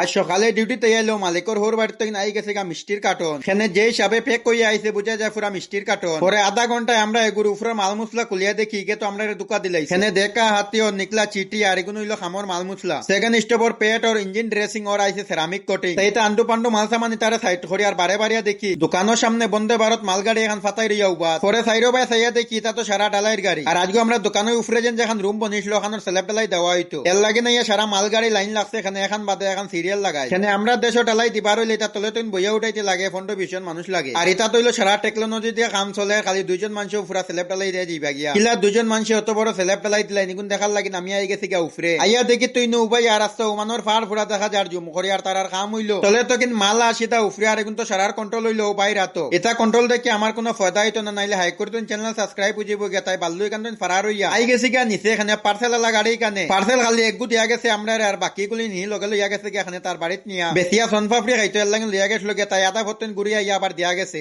আজ সকালে ডিউটিতে এলো মালিকর হোর বাড়িতে আই গেছে গা মিষ্টির কার্টন সেনে যে হিসাবে পেক কইয়া আইছে বুঝা যায় পুরা মিষ্টির কার্টন পরে আধা ঘন্টায় আমরা এগুর উপরে মাল মশলা খুলিয়া দেখি গে তো আমরা দুকা দিলাই সেনে দেখা হাতি ও নিকলা চিটি আর এগুলো হইলো খামর মাল মশলা সেকেন্ড স্টপর পেট ওর ইঞ্জিন ড্রেসিং ওর আইছে সেরামিক কোটিং সেইটা আন্ডু পান্ডু মাল সামানি তারা সাইড করি আর বারে বারিয়া দেখি দোকানের সামনে বন্দে ভারত মালগাড়ি এখন ফাতাই রিয়া উবা পরে সাইরো বাই সাইয়া দেখি তা তো সারা ডালাইয়ের গাড়ি আর আজকে আমরা দোকানের উপরে যেখান রুম বনিছিল ওখানে স্ল্যাব ডালাই দেওয়া হইতো এর লাগে না সারা মালগাড়ি লাইন লাগছে এখানে এখন বাদে এখন সিরিয়াল লাগায় এখানে আমরা দেশ ডালাই দিবার হইলে এটা তলে তুই বইয়া উঠাইতে লাগে ফোনটো ভীষণ মানুষ লাগে আর এটা তৈল সারা টেকনোলজি দিয়ে কাম চলে খালি দুইজন মানুষ পুরা স্ল্যাব ডালাই দিয়ে দিবা গিয়া কিলা দুজন মানুষ অত বড় স্ল্যাব ডালাই দিলাই নিগুন দেখার লাগে আমি আই গেছি গা উফরে আইয়া দেখি তুই নো উবাই আর রাস্তা উমানোর ফার ফুরা দেখা যার জুম করি আর তার কাম হইলো তলে তো কিন্তু মাল আসি তা উফরে আর এগুন তো সারার কন্ট্রোল হইলো বাইরে তো এটা কন্ট্রোল দেখি আমার কোনো ফায়দা হইতো না নাইলে হাই করে তুমি চ্যানেল সাবস্ক্রাইব বুঝিব গিয়া তাই বাল্লু এখান তুমি ফারার হইয়া আই গেছি গা নিচে এখানে পার্সেল আলা গাড়ি কানে পার্সেল খালি একগুট ইয়া গেছে আমরা আর বাকি গুলি নি লগে লইয়া গেছে এখানে তার বাড়িত নিয়া বেসিয়া সনপাপড়ি খাইতো এর লাগে লইয়া গেছিল তাই আধা ভর্তন ঘুরিয়া ইয়া আবার দিয়া গেছে।